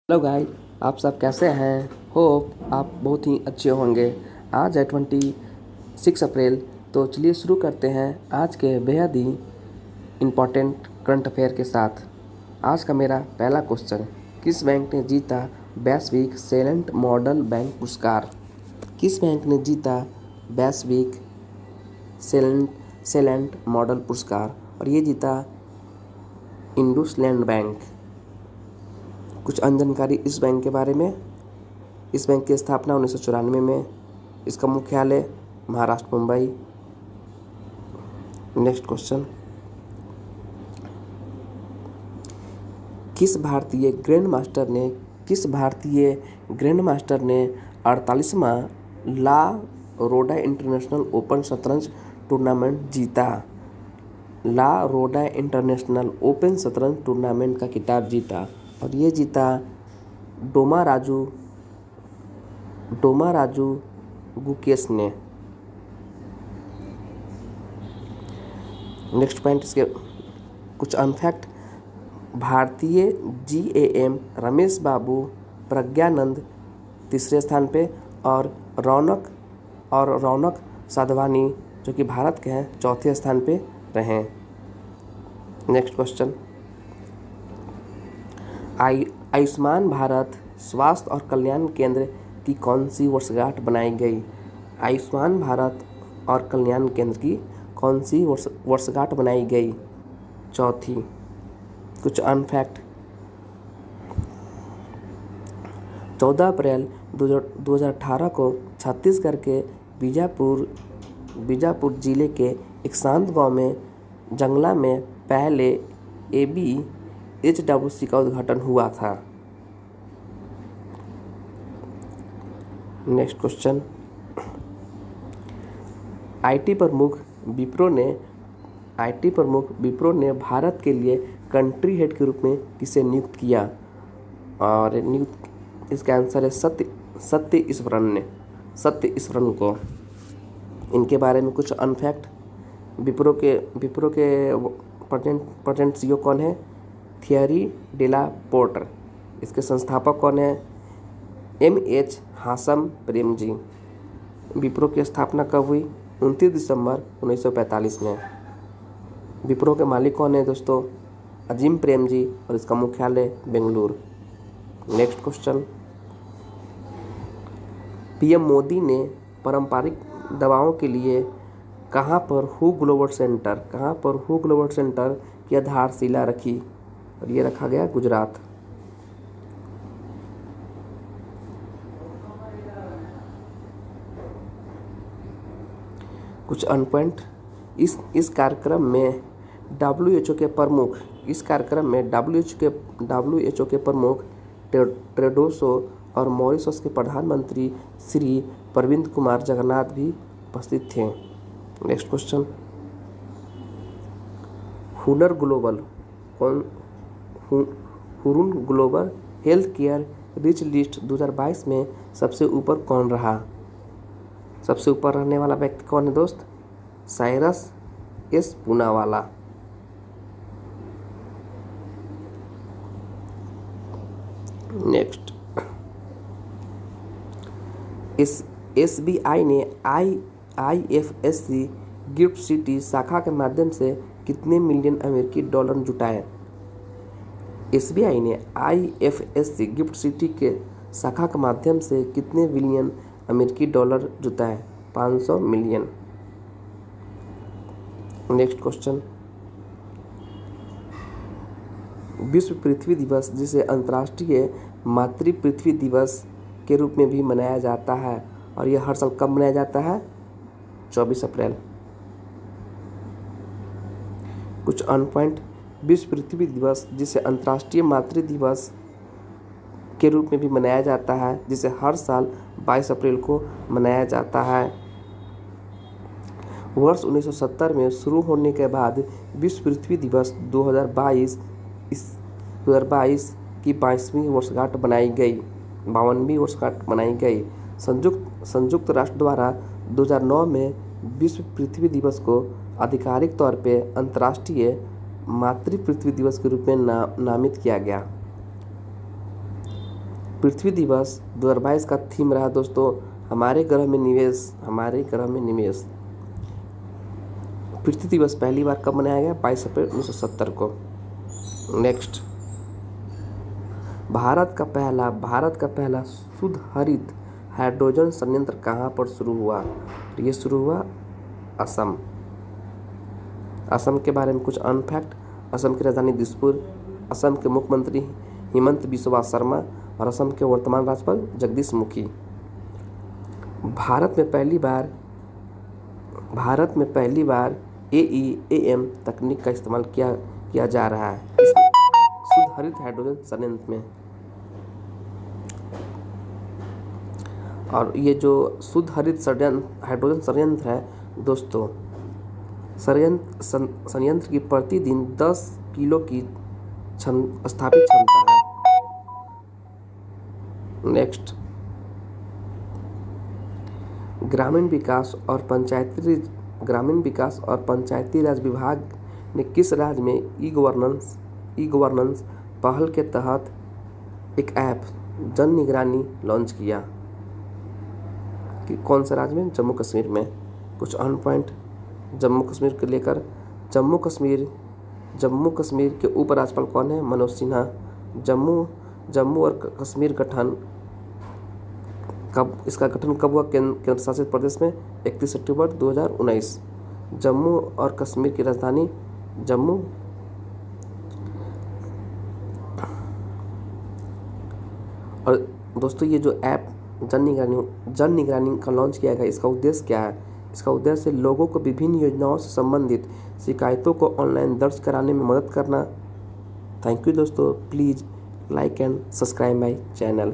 Hello guys, आप सब कैसे हैं? होप आप बहुत ही अच्छे होंगे। आज है 26 अप्रैल। तो चलिए शुरू करते हैं आज के बेहद ही इम्पोर्टेंट करंट अफेयर के साथ। आज का मेरा पहला क्वेश्चन, किस बैंक ने जीता वैश्विक सेलेंट मॉडल बैंक पुरस्कार? किस बैंक ने जीता वैश्विक सेलेंट मॉडल पुरस्कार? और ये जीता इंडसलैंड बैंक। कुछ अन्य जानकारी इस बैंक के बारे में। इस बैंक की स्थापना 1994 में। इसका मुख्यालय महाराष्ट्र मुंबई। नेक्स्ट क्वेश्चन, किस भारतीय ग्रैंड मास्टर ने 48वां ला रोडा इंटरनेशनल ओपन शतरंज टूर्नामेंट जीता? ला रोडा इंटरनेशनल ओपन शतरंज टूर्नामेंट का खिताब जीता और ये जीता डोमा राजू गुकेश ने। नेक्स्ट पॉइंट, इसके कुछ अनफैक्ट। भारतीय GAM रमेश बाबू प्रज्ञानंद तीसरे स्थान पे और रौनक साधवानी जो कि भारत के हैं चौथे स्थान पे रहे। नेक्स्ट क्वेश्चन, आयुष्मान भारत स्वास्थ्य और कल्याण केंद्र की कौन सी वर्षगांठ बनाई गई? आयुष्मान भारत और कल्याण केंद्र की कौन सी वर्षगांठ बनाई गई? चौथी। कुछ अनफैक्ट, 14 अप्रैल 2018 को छत्तीसगढ़ के बीजापुर जिले के एक शांत गांव में जंगला में पहले ABHWC का उद्घाटन हुआ था। नेक्स्ट क्वेश्चन, IT प्रमुख विप्रो ने भारत के लिए कंट्री हेड के रूप में किसे नियुक्त किया? और इसका आंसर है सत्य ईश्वरन को। इनके बारे में कुछ अनफैक्ट। विप्रो के प्रेजेंट CEO कौन है? थियरी डेला पोर्टर। इसके संस्थापक कौन है? MH हासम प्रेमजी। विप्रो की स्थापना कब हुई? 29 दिसंबर 1945 में। विप्रो के मालिक कौन है दोस्तों? अजीम प्रेमजी और इसका मुख्यालय Bengaluru. Next question, PM Modi ने पारंपरिक दवाओं के लिए कहाँ पर हु ग्लोबल सेंटर की आधारशिला रखी? और ये रखा गया गुजरात। कुछ अनपॉइंट, इस कार्यक्रम में WHO के प्रमुख टेड्रोसो और मॉरिशस के प्रधानमंत्री श्री प्रविंद कुमार जगन्नाथ भी उपस्थित थे। Next question, Hurun global health care rich list 2022 में सबसे ऊपर कौन रहा? सबसे ऊपर रहने वाला व्यक्ति कौन है दोस्त? Cyrus S Poonawalla. Next, SBI ने IFSC गिफ्ट सिटी शाखा के माध्यम से कितने मिलियन अमेरिकी डॉलर जुटाए? SBI ने IFSC गिफ्ट सिटी के शाखा के माध्यम से कितने बिलियन अमेरिकी डॉलर जुटाए? 500 मिलियन। नेक्स्ट क्वेश्चन, विश्व पृथ्वी दिवस जिसे अंतर्राष्ट्रीय मातृ पृथ्वी दिवस के रूप में भी मनाया जाता है और यह हर साल कब मनाया जाता है? 24 अप्रैल। कुछ अनपॉइंट, विश्व पृथ्वी दिवस जिसे अंतर्राष्ट्रीय मातृ दिवस के रूप में भी मनाया जाता है, जिसे हर साल 22 अप्रैल को मनाया जाता है। वर्ष 1970 में शुरू होने के बाद विश्व पृथ्वी दिवस 2022 की 22वीं वर्षगांठ बनाई गई। संयुक्त राष्ट्र द्वारा 2009 में विश्व पृथ्वी दिवस को आधिकारिक तौर पे अंतर्राष्ट्रीय मातृ पृथ्वी दिवस के रूप में नामित किया गया। पृथ्वी दिवस 2022 का थीम रहा दोस्तों हमारे ग्रह में निवेश, हमारे ग्रह में निवेश। पृथ्वी दिवस पहली बार कब मनाया गया? 22 अप्रैल 1970 को। नेक्स्ट, भारत का पहला शुद्ध हरित हाइड्रोजन संयंत्र कहाँ पर शुरू हुआ? ये शुरू हुआ असम। असम के बारे में कुछ अनफैक्ट, असम की राजधानी दिसपुर, असम के मुख्यमंत्री हिमंत बिस्वा शर्मा और असम के वर्तमान राज्यपाल जगदीश मुखी। भारत में पहली बार AEAM तकनीक का इस्तेमाल किया जा रहा है इसमें शुद्ध हरित हाइड्रोजन संयंत्र में। और ये जो शुद्ध हरित हाइड्रोजन संयंत्र है दोस्तों, संयंत्र की प्रतिदिन 10 किलो की स्थापित क्षमता है। नेक्स्ट, ग्रामीण विकास और पंचायती राज विभाग ने किस राज्य में ई गवर्नेंस पहल के तहत एक ऐप जन निगरानी लॉन्च किया? कि कौन से राज्य में? जम्मू कश्मीर में। कुछ अन पॉइंट जम्मू कश्मीर को लेकर, जम्मू कश्मीर के उपराज्यपाल कौन है? मनोज सिन्हा। जम्मू और कश्मीर इसका गठन कब हुआ? केंद्र शासित प्रदेश में 31 अक्टूबर 2019। जम्मू और कश्मीर की राजधानी जम्मू। और दोस्तों ये जो ऐप जन निगरानी का लॉन्च किया गया, इसका उद्देश्य क्या है? इसका उद्देश्य लोगों को विभिन्न योजनाओं से संबंधित शिकायतों को ऑनलाइन दर्ज कराने में मदद करना। थैंक यू दोस्तों, please like and subscribe my channel.